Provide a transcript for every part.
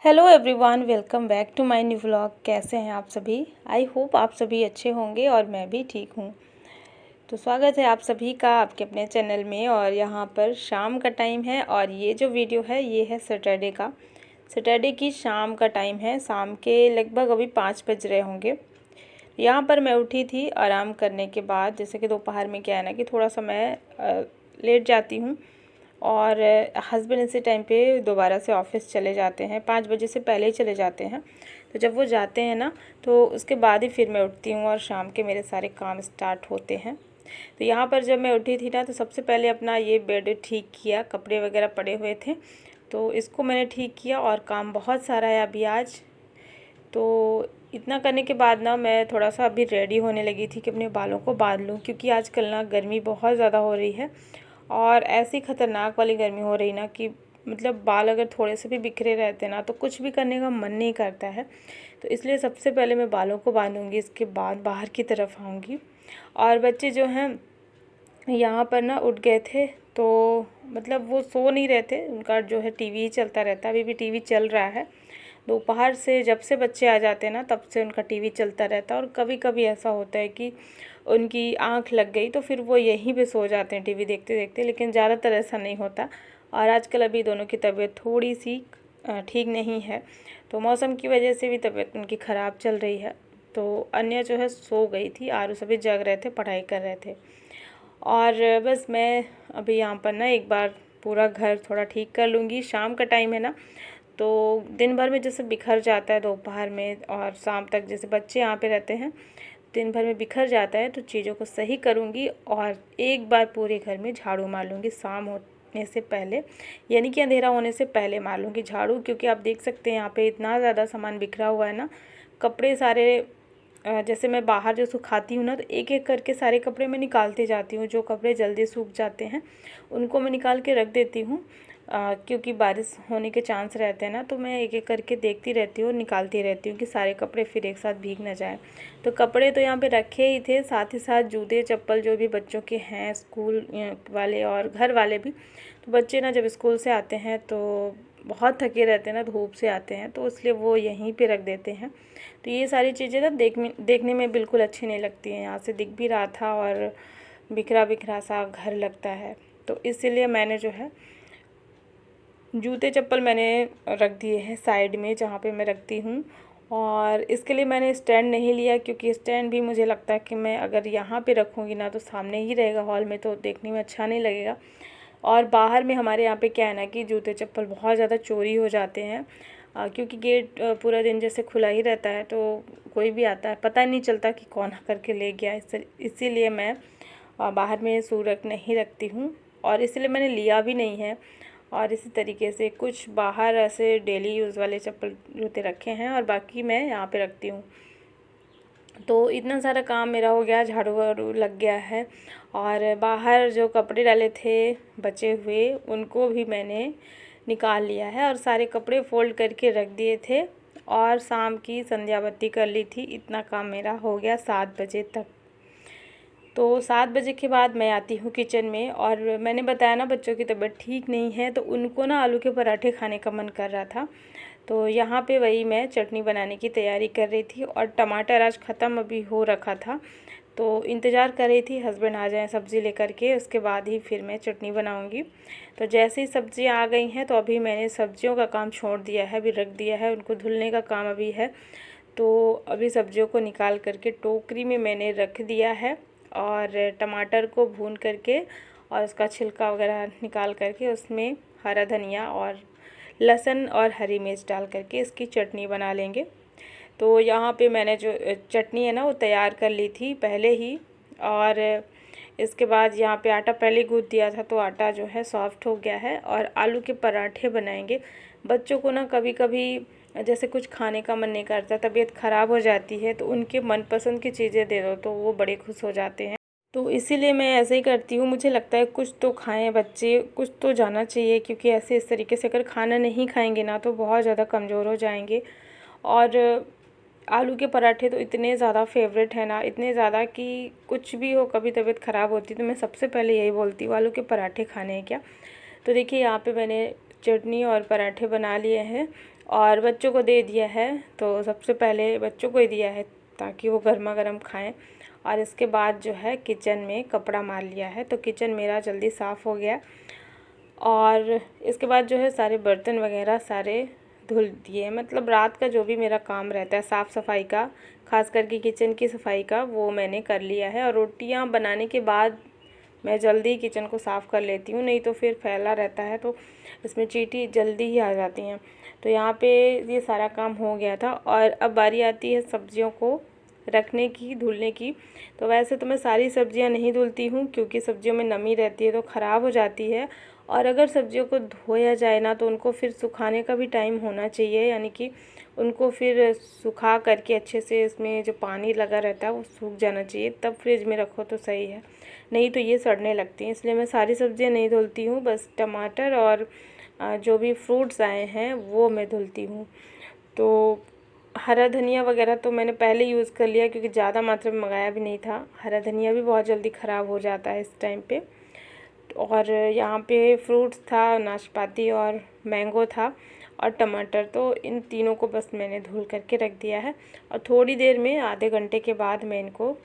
Hello everyone, welcome back to my new vlog. कैसे हैं आप सभी? आई होप आप सभी अच्छे होंगे और मैं भी ठीक हूँ। तो स्वागत है आप सभी का आपके अपने चैनल में। और यहाँ पर शाम का टाइम है और ये जो वीडियो है ये है सैटरडे की शाम का टाइम है। शाम के लगभग अभी 5 बज रहे होंगे। यहाँ पर मैं उठी थी आराम करने के बाद। जैसे कि दोपहर में क्या है ना कि थोड़ा सा मैं लेट जाती हूँ और हस्बैंड इसी टाइम पे दोबारा से ऑफिस चले जाते हैं। 5 बजे से पहले ही चले जाते हैं। तो जब वो जाते हैं ना तो उसके बाद ही फिर मैं उठती हूँ और शाम के मेरे सारे काम स्टार्ट होते हैं। तो यहाँ पर जब मैं उठी थी ना तो सबसे पहले अपना ये बेड ठीक किया। कपड़े वगैरह पड़े हुए थे तो इसको मैंने ठीक किया और काम बहुत सारा है अभी आज। तो इतना करने के बाद ना मैं थोड़ा सा अभी रेडी होने लगी थी कि अपने बालों को बांध लूँ, क्योंकि आजकल ना गर्मी बहुत ज़्यादा हो रही है और ऐसी ख़तरनाक वाली गर्मी हो रही ना कि मतलब बाल अगर थोड़े से भी बिखरे रहते ना तो कुछ भी करने का मन नहीं करता है। तो इसलिए सबसे पहले मैं बालों को बांधूंगी, इसके बाद बाहर की तरफ आऊँगी। और बच्चे जो हैं यहाँ पर ना उठ गए थे तो मतलब वो सो नहीं रहे थे, उनका जो है टीवी ही चलता रहता है। अभी भी टीवी चल रहा है। दोपहर से जब से बच्चे आ जाते हैं ना तब से उनका टीवी चलता रहता है। और कभी कभी ऐसा होता है कि उनकी आंख लग गई तो फिर वो यहीं पे सो जाते हैं टीवी देखते देखते, लेकिन ज़्यादातर ऐसा नहीं होता। और आजकल अभी दोनों की तबीयत थोड़ी सी ठीक नहीं है, तो मौसम की वजह से भी तबीयत उनकी ख़राब चल रही है। तो अन्य जो है सो गई थी, आरू सभी जग रहे थे, पढ़ाई कर रहे थे। और बस मैं अभी यहाँ पर ना एक बार पूरा घर थोड़ा ठीक कर लूँगी। शाम का टाइम है ना तो दिन भर में जैसे बिखर जाता है दोपहर में और शाम तक, जैसे बच्चे यहाँ पे रहते हैं दिन भर में बिखर जाता है। तो चीज़ों को सही करूँगी और एक बार पूरे घर में झाड़ू मार लूँगी शाम होने से पहले, यानी कि अंधेरा होने से पहले मार लूँगी झाड़ू। क्योंकि आप देख सकते हैं यहाँ पे इतना ज़्यादा सामान बिखरा हुआ है ना। कपड़े सारे जैसे मैं बाहर जो सुखाती हूँ ना तो एक एक करके सारे कपड़े मैं निकालते जाती हूँ। जो कपड़े जल्दी सूख जाते हैं उनको मैं निकाल के रख देती हूँ, क्योंकि बारिश होने के चांस रहते हैं ना। तो मैं एक एक करके देखती रहती हूँ और निकालती रहती हूँ कि सारे कपड़े फिर एक साथ भीग ना जाए। तो कपड़े तो यहाँ पे रखे ही थे, साथ ही साथ जूते चप्पल जो भी बच्चों के हैं, स्कूल वाले और घर वाले भी। तो बच्चे ना जब स्कूल से आते हैं तो बहुत थके रहते हैं ना, धूप से आते हैं, तो इसलिए वो यहीं पे रख देते हैं। तो ये सारी चीज़ें ना देखने में बिल्कुल अच्छी नहीं लगती हैं। यहाँ से दिख भी रहा था और बिखरा बिखरा सा घर लगता है। तो इसीलिए मैंने जो है जूते चप्पल मैंने रख दिए हैं साइड में जहाँ पे मैं रखती हूँ। और इसके लिए मैंने स्टैंड नहीं लिया, क्योंकि स्टैंड भी मुझे लगता है कि मैं अगर यहाँ पे रखूँगी ना तो सामने ही रहेगा हॉल में, तो देखने में अच्छा नहीं लगेगा। और बाहर में हमारे यहाँ पे क्या है ना कि जूते चप्पल बहुत ज़्यादा चोरी हो जाते हैं, क्योंकि गेट पूरा दिन जैसे खुला ही रहता है तो कोई भी आता है, पता नहीं चलता कि कौन करके ले गया। इसीलिए मैं बाहर में शू रख नहीं रखती हूँ और इसलिए मैंने लिया भी नहीं है। और इसी तरीके से कुछ बाहर ऐसे डेली यूज़ वाले चप्पल जूते रखे हैं और बाकी मैं यहाँ पे रखती हूँ। तो इतना सारा काम मेरा हो गया, झाड़ू वाड़ू लग गया है। और बाहर जो कपड़े डाले थे बचे हुए उनको भी मैंने निकाल लिया है और सारे कपड़े फ़ोल्ड करके रख दिए थे और शाम की संध्या बत्ती कर ली थी। इतना काम मेरा हो गया 7 बजे तक। तो 7 बजे के बाद मैं आती हूँ किचन में। और मैंने बताया ना बच्चों की तबीयत ठीक नहीं है तो उनको ना आलू के पराठे खाने का मन कर रहा था। तो यहाँ पे वही मैं चटनी बनाने की तैयारी कर रही थी और टमाटर आज ख़त्म अभी हो रखा था, तो इंतज़ार कर रही थी हस्बैंड आ जाएं सब्ज़ी लेकर के, उसके बाद ही फिर मैं चटनी बनाऊंगी। तो जैसे ही सब्ज़ियाँ आ गई हैं तो अभी मैंने सब्जियों का काम छोड़ दिया है, अभी रख दिया है, उनको धुलने का काम अभी है। तो अभी सब्जियों को निकाल करके टोकरी में मैंने रख दिया है और टमाटर को भून करके और उसका छिलका वगैरह निकाल करके उसमें हरा धनिया और लहसुन और हरी मिर्च डाल करके इसकी चटनी बना लेंगे। तो यहाँ पे मैंने जो चटनी है ना वो तैयार कर ली थी पहले ही। और इसके बाद यहाँ पे आटा पहले गूँथ दिया था तो आटा जो है सॉफ्ट हो गया है और आलू के पराठे बनाएंगे। बच्चों को ना कभी कभी जैसे कुछ खाने का मन नहीं करता, तबीयत ख़राब हो जाती है, तो उनके मनपसंद की चीज़ें दे दो तो वो बड़े खुश हो जाते हैं। तो इसीलिए मैं ऐसे ही करती हूँ। मुझे लगता है कुछ तो खाएं बच्चे, कुछ तो जाना चाहिए, क्योंकि ऐसे इस तरीके से अगर खाना नहीं खाएंगे ना तो बहुत ज़्यादा कमज़ोर हो जाएंगे। और आलू के पराठे तो इतने ज़्यादा फेवरेट है ना, इतने ज़्यादा कि कुछ भी हो, कभी तबीयत ख़राब होती तो मैं सबसे पहले यही बोलती हूँ आलू के पराठे खाने हैं क्या। तो देखिए यहाँ पे मैंने चटनी और पराठे बना लिए हैं और बच्चों को दे दिया है। तो सबसे पहले बच्चों को ही दिया है ताकि वो गर्मा गर्म खाएं। और इसके बाद जो है किचन में कपड़ा मार लिया है, तो किचन मेरा जल्दी साफ़ हो गया। और इसके बाद जो है सारे बर्तन वगैरह सारे धुल दिए, मतलब रात का जो भी मेरा काम रहता है साफ़ सफाई का, खास करके किचन की सफाई का, वो मैंने कर लिया है। और रोटियां बनाने के बाद मैं जल्दी किचन को साफ़ कर लेती हूँ, नहीं तो फिर फैला रहता है तो इसमें चींटी जल्दी ही आ जाती हैं। तो यहाँ पे ये सारा काम हो गया था। और अब बारी आती है सब्जियों को रखने की, धुलने की। तो वैसे तो मैं सारी सब्जियां नहीं धुलती हूँ क्योंकि सब्जियों में नमी रहती है तो ख़राब हो जाती है। और अगर सब्जियों को धोया जाए ना तो उनको फिर सुखाने का भी टाइम होना चाहिए, यानी कि उनको फिर सुखा करके अच्छे से इसमें जो पानी लगा रहता है वो सूख जाना चाहिए, तब फ्रिज में रखो तो सही है, नहीं तो ये सड़ने लगती हैं। इसलिए मैं सारी सब्जियां नहीं धुलती हूँ, बस टमाटर और जो भी फ्रूट्स आए हैं वो मैं धुलती हूँ। तो हरा धनिया वगैरह तो मैंने पहले यूज़ कर लिया क्योंकि ज़्यादा मात्रा में मंगाया भी नहीं था। हरा धनिया भी बहुत जल्दी ख़राब हो जाता है इस टाइम पे। और यहाँ पे फ्रूट्स था, नाशपाती और मैंगो था और टमाटर, तो इन तीनों को बस मैंने धुल करके रख दिया है। और थोड़ी देर में, आधे घंटे के बाद मैं इनको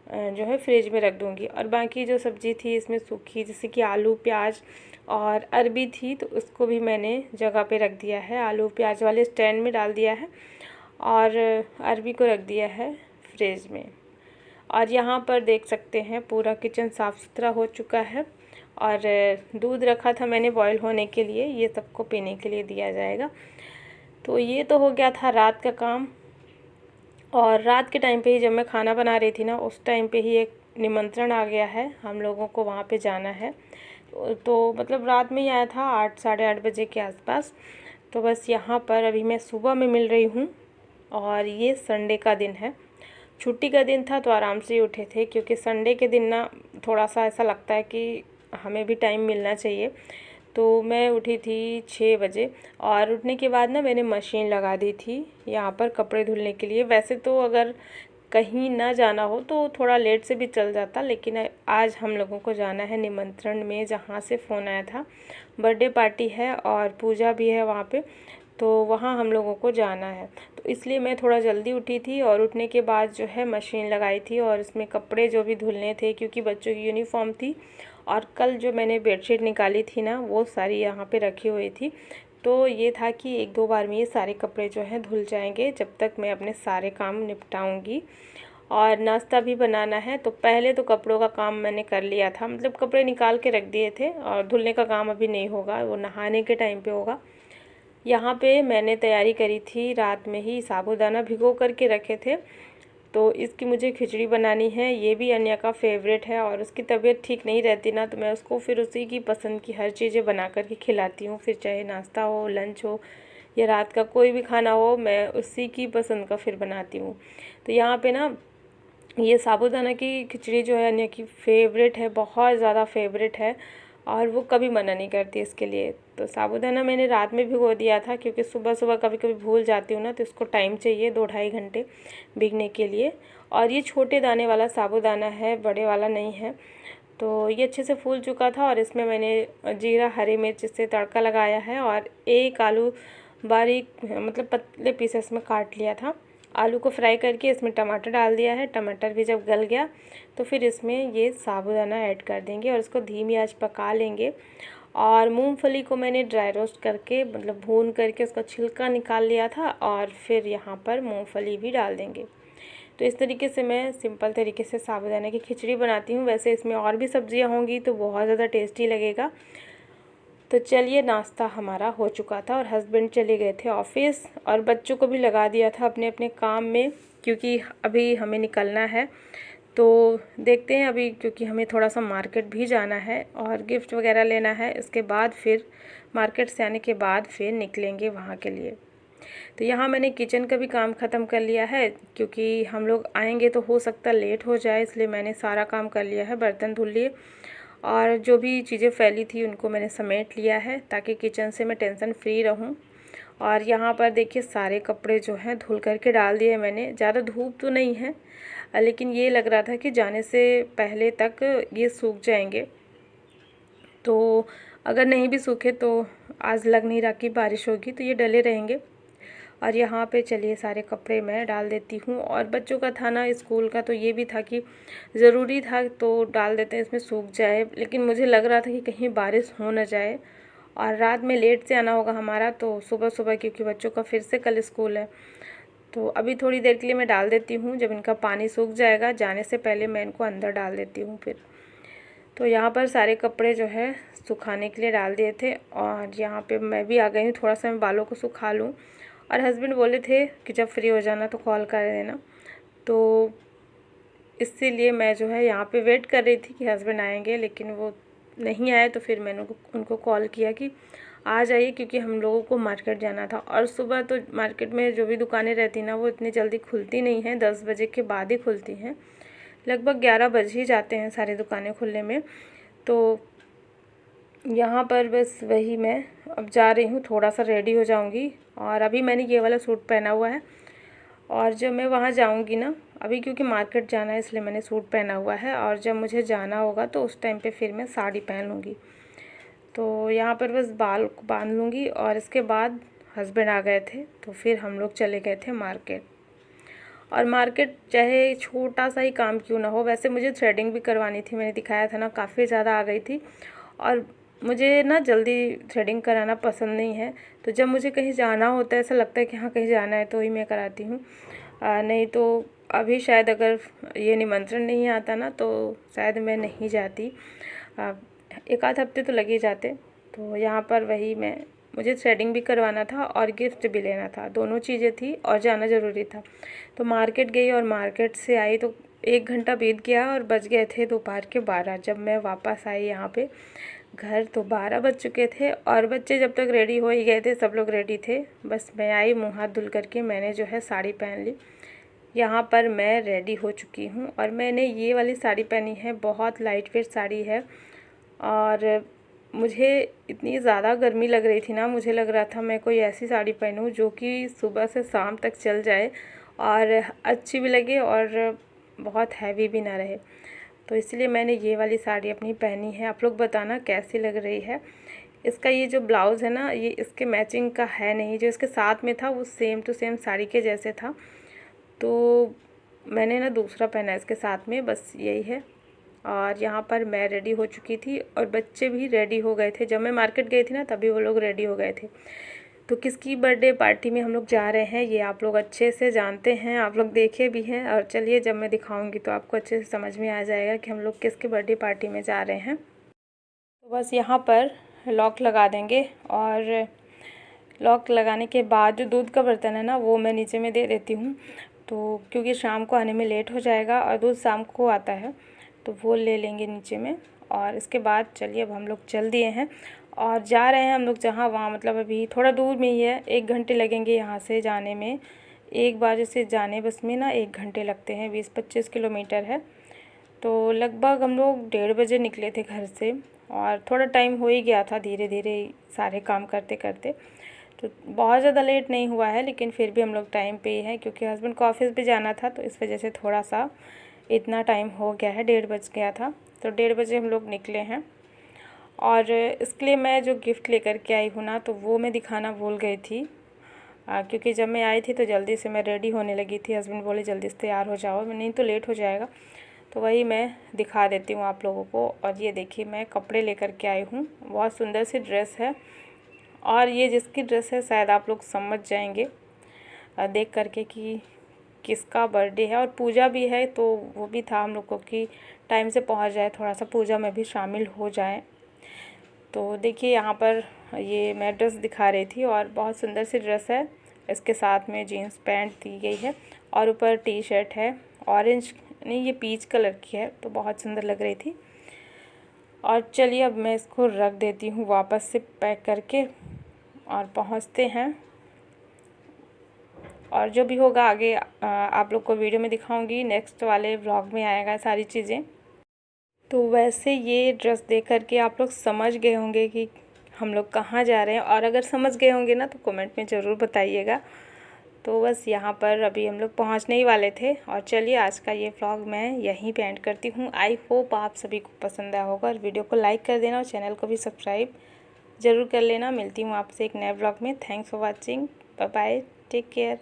जो है फ्रिज में रख दूँगी। और बाकी जो सब्ज़ी थी इसमें सूखी, जैसे कि आलू प्याज और अरबी थी, तो उसको भी मैंने जगह पे रख दिया है, आलू प्याज वाले स्टैंड में डाल दिया है और अरबी को रख दिया है फ्रिज में। और यहाँ पर देख सकते हैं पूरा किचन साफ़ सुथरा हो चुका है। और दूध रखा था मैंने बॉईल होने के लिए, ये सबको पीने के लिए दिया जाएगा। तो ये तो हो गया था रात का काम। और रात के टाइम पे ही जब मैं खाना बना रही थी ना, उस टाइम पे ही एक निमंत्रण आ गया है, हम लोगों को वहाँ पे जाना है। तो मतलब रात में ही आया था, 8 साढ़े 8 बजे के आसपास। तो बस यहाँ पर अभी मैं सुबह में मिल रही हूँ। और ये संडे का दिन है, छुट्टी का दिन था तो आराम से ही उठे थे, क्योंकि संडे के दिन ना थोड़ा सा ऐसा लगता है कि हमें भी टाइम मिलना चाहिए। तो मैं उठी थी 6 बजे और उठने के बाद ना मैंने मशीन लगा दी थी यहाँ पर कपड़े धुलने के लिए। वैसे तो अगर कहीं ना जाना हो तो थोड़ा लेट से भी चल जाता, लेकिन आज हम लोगों को जाना है निमंत्रण में, जहाँ से फ़ोन आया था। बर्थडे पार्टी है और पूजा भी है वहाँ पे, तो वहाँ हम लोगों को जाना है। तो इसलिए मैं थोड़ा जल्दी उठी थी और उठने के बाद जो है मशीन लगाई थी और इसमें कपड़े जो भी धुलने थे, क्योंकि बच्चों की यूनिफ़ॉर्म थी और कल जो मैंने बेडशीट निकाली थी ना वो सारी यहाँ पे रखी हुई थी। तो ये था कि एक दो बार में ये सारे कपड़े जो हैं धुल जाएंगे, जब तक मैं अपने सारे काम निपटाऊंगी। और नाश्ता भी बनाना है, तो पहले तो कपड़ों का काम मैंने कर लिया था, मतलब कपड़े निकाल के रख दिए थे, और धुलने का काम अभी नहीं होगा, वो नहाने के टाइम पे होगा। यहाँ पे मैंने तैयारी करी थी, रात में ही साबूदाना भिगो करके रखे थे, तो इसकी मुझे खिचड़ी बनानी है। ये भी अन्या का फेवरेट है और उसकी तबीयत ठीक नहीं रहती ना, तो मैं उसको फिर उसी की पसंद की हर चीज़ें बना कर के खिलाती हूँ, फिर चाहे नाश्ता हो, लंच हो या रात का कोई भी खाना हो, मैं उसी की पसंद का फिर बनाती हूँ। तो यहाँ पे ना ये साबूदाना की खिचड़ी जो है अन्या की फेवरेट है, बहुत ज़्यादा फेवरेट है और वो कभी मना नहीं करती इसके लिए। तो साबूदाना मैंने रात में भिगो दिया था, क्योंकि सुबह सुबह कभी कभी भूल जाती हूँ ना, तो इसको टाइम चाहिए 2-2.5 घंटे भीगने के लिए। और ये छोटे दाने वाला साबूदाना है, बड़े वाला नहीं है। तो ये अच्छे से फूल चुका था और इसमें मैंने जीरा हरी मिर्च से तड़का लगाया है और एक आलू बारीक, मतलब पतले पीसेस में काट लिया था। आलू को फ्राई करके इसमें टमाटर डाल दिया है। टमाटर भी जब गल गया तो फिर इसमें ये साबूदाना ऐड कर देंगे और इसको धीमी आंच पका लेंगे। और मूंगफली को मैंने ड्राई रोस्ट करके, मतलब भून करके उसका छिलका निकाल लिया था और फिर यहाँ पर मूंगफली भी डाल देंगे। तो इस तरीके से मैं सिंपल तरीके से साबूदाना की खिचड़ी बनाती हूँ। वैसे इसमें और भी सब्जियाँ होंगी तो बहुत ज़्यादा टेस्टी लगेगा। तो चलिए, नाश्ता हमारा हो चुका था और हस्बैंड चले गए थे ऑफिस और बच्चों को भी लगा दिया था अपने अपने काम में, क्योंकि अभी हमें निकलना है। तो देखते हैं अभी, क्योंकि हमें थोड़ा सा मार्केट भी जाना है और गिफ्ट वगैरह लेना है। इसके बाद फिर मार्केट से आने के बाद फिर निकलेंगे वहाँ के लिए। तो यहाँ मैंने किचन का भी काम ख़त्म कर लिया है, क्योंकि हम लोग आएंगे तो हो सकता लेट हो जाए, इसलिए मैंने सारा काम कर लिया है। बर्तन धुल लिए और जो भी चीज़ें फैली थी उनको मैंने समेट लिया है, ताकि किचन से मैं टेंशन फ्री रहूँ। और यहाँ पर देखिए सारे कपड़े जो हैं धुल करके डाल दिए मैंने। ज़्यादा धूप तो नहीं है, लेकिन ये लग रहा था कि जाने से पहले तक ये सूख जाएंगे। तो अगर नहीं भी सूखे तो आज लग नहीं रहा कि बारिश होगी, तो ये डले रहेंगे। और यहाँ पे चलिए सारे कपड़े मैं डाल देती हूँ। और बच्चों का था ना स्कूल का, तो ये भी था कि ज़रूरी था तो डाल देते हैं, इसमें सूख जाए। लेकिन मुझे लग रहा था कि कहीं बारिश हो ना जाए, और रात में लेट से आना होगा हमारा, तो सुबह सुबह क्योंकि बच्चों का फिर से कल स्कूल है। तो अभी थोड़ी देर के लिए मैं डाल देती हूँ, जब इनका पानी सूख जाएगा जाने से पहले मैं इनको अंदर डाल देती हूँ फिर। तो यहाँ पर सारे कपड़े जो है सुखाने के लिए डाल दिए थे, और यहाँ पे मैं भी आ गई हूँ, थोड़ा सा मैं बालों को सुखा लूँ। और हस्बैंड बोले थे कि जब फ्री हो जाना तो कॉल कर देना, तो इसीलिए मैं जो है यहाँ पे वेट कर रही थी कि हस्बैंड आएंगे, लेकिन वो नहीं आए। तो फिर मैंने उनको कॉल किया कि आ जाइए, क्योंकि हम लोगों को मार्केट जाना था। और सुबह तो मार्केट में जो भी दुकानें रहती ना, वो इतनी जल्दी खुलती नहीं हैं, 10 बजे के बाद ही खुलती हैं। लगभग 11 बज ही जाते हैं सारी दुकानें खुलने में। तो यहाँ पर बस वही मैं अब जा रही हूँ, थोड़ा सा रेडी हो जाऊँगी। और अभी मैंने ये वाला सूट पहना हुआ है, और जब मैं वहाँ जाऊँगी ना, अभी क्योंकि मार्केट जाना है इसलिए मैंने सूट पहना हुआ है, और जब मुझे जाना होगा तो उस टाइम पे फिर मैं साड़ी पहन लूँगी। तो यहाँ पर बस बाल बांध लूँगी। और इसके बाद हस्बैंड आ गए थे, तो फिर हम लोग चले गए थे मार्केट। और मार्केट चाहे छोटा सा ही काम क्यों ना हो, वैसे मुझे थ्रेडिंग भी करवानी थी, मैंने दिखाया था ना, काफ़ी ज़्यादा आ गई थी। और मुझे ना जल्दी थ्रेडिंग कराना पसंद नहीं है, तो जब मुझे कहीं जाना होता है, ऐसा लगता है कि हाँ कहीं जाना है, तो ही मैं कराती हूँ। नहीं तो अभी शायद अगर ये निमंत्रण नहीं आता ना, तो शायद मैं नहीं जाती। एक आध हफ्ते तो लग ही जाते। तो यहाँ पर वही मुझे थ्रेडिंग भी करवाना था और गिफ्ट भी लेना था, दोनों चीज़ें थी, और जाना ज़रूरी था। तो मार्केट गई, और मार्केट से आई तो 1 घंटा बीत गया, और बज गए थे दोपहर के 12। जब मैं वापस आई यहाँ पे घर, तो 12 बज चुके थे। और बच्चे जब तक रेडी हो ही गए थे, सब लोग रेडी थे। बस मैं आई, मुँह हाथ धुल करके मैंने जो है साड़ी पहन ली। यहाँ पर मैं रेडी हो चुकी हूँ, और मैंने ये वाली साड़ी पहनी है, बहुत लाइट वेट साड़ी है। और मुझे इतनी ज़्यादा गर्मी लग रही थी ना, मुझे लग रहा था मैं कोई ऐसी साड़ी पहनूं जो कि सुबह से शाम तक चल जाए, और अच्छी भी लगे, और बहुत हैवी भी ना रहे। तो इसलिए मैंने ये वाली साड़ी अपनी पहनी है। आप लोग बताना कैसी लग रही है। इसका ये जो ब्लाउज़ है ना, ये इसके मैचिंग का है नहीं, जो इसके साथ में था वो सेम टू सेम साड़ी के जैसे था, तो मैंने ना दूसरा पहना है इसके साथ में, बस यही है। और यहाँ पर मैं रेडी हो चुकी थी, और बच्चे भी रेडी हो गए थे। जब मैं मार्केट गई थी ना, तभी वो लोग रेडी हो गए थे। तो किसकी बर्थडे पार्टी में हम लोग जा रहे हैं, ये आप लोग अच्छे से जानते हैं, आप लोग देखे भी हैं। और चलिए जब मैं दिखाऊंगी तो आपको अच्छे से समझ में आ जाएगा कि हम लोग किसकी बर्थडे पार्टी में जा रहे हैं। तो बस यहाँ पर लॉक लगा देंगे, और लॉक लगाने के बाद जो दूध का बर्तन है ना, वो मैं नीचे में दे देती हूँ, तो क्योंकि शाम को आने में लेट हो जाएगा, और दूध शाम को आता है, तो वो ले लेंगे नीचे में। और इसके बाद चलिए अब हम लोग चल दिए हैं, और जा रहे हैं हम लोग जहाँ, वहाँ मतलब अभी थोड़ा दूर में ही है, 1 घंटे लगेंगे यहाँ से जाने में। 1 बजे से जाने बस में ना 1 घंटे लगते हैं, 20-25 किलोमीटर है। तो लगभग हम लोग 1:30 बजे निकले थे घर से, और थोड़ा टाइम हो ही गया था धीरे धीरे सारे काम करते करते। तो बहुत ज़्यादा लेट नहीं हुआ है, लेकिन फिर भी हम लोग टाइम पे ही हैं, क्योंकि हस्बैंड को ऑफिस भी जाना था, तो इस वजह से थोड़ा सा इतना टाइम हो गया है, 1:30 बज गया था। तो 1:30 बजे हम लोग निकले हैं। और इसके लिए मैं जो गिफ्ट लेकर के आई हूँ ना, तो वो मैं दिखाना भूल गई थी, क्योंकि जब मैं आई थी तो जल्दी से मैं रेडी होने लगी थी। हस्बैंड बोले जल्दी से तैयार हो जाओ, नहीं तो लेट हो जाएगा। तो वही मैं दिखा देती हूँ आप लोगों को। और ये देखिए मैं कपड़े लेकर के आई हूँ, बहुत सुंदर सी ड्रेस है, और ये जिसकी ड्रेस है शायद आप लोग समझ जाएंगे देख करके कि किसका बर्थडे है। और पूजा भी है, तो वो भी था हम लोगों की टाइम से पहुंच जाए, थोड़ा सा पूजा में भी शामिल हो जाए। तो देखिए यहाँ पर ये मैं ड्रेस दिखा रही थी, और बहुत सुंदर सी ड्रेस है। इसके साथ में जीन्स पैंट दी गई है, और ऊपर टी शर्ट है, ऑरेंज नहीं ये पीच कलर की है, तो बहुत सुंदर लग रही थी। और चलिए अब मैं इसको रख देती हूँ वापस से पैक करके, और पहुँचते हैं। और जो भी होगा आगे आप लोग को वीडियो में दिखाऊंगी, नेक्स्ट वाले व्लॉग में आएगा सारी चीज़ें। तो वैसे ये ड्रेस देख कर के आप लोग समझ गए होंगे कि हम लोग कहाँ जा रहे हैं, और अगर समझ गए होंगे ना तो कमेंट में ज़रूर बताइएगा। तो बस यहाँ पर अभी हम लोग पहुँचने ही वाले थे। और चलिए आज का ये व्लॉग मैं यहीं पे एंड करती हूँ। आई होप आप सभी को पसंद आया होगा, और वीडियो को लाइक कर देना, और चैनल को भी सब्सक्राइब ज़रूर कर लेना। मिलती हूँ आपसे एक नए ब्लॉग में। Thanks for watching. Bye bye, take care.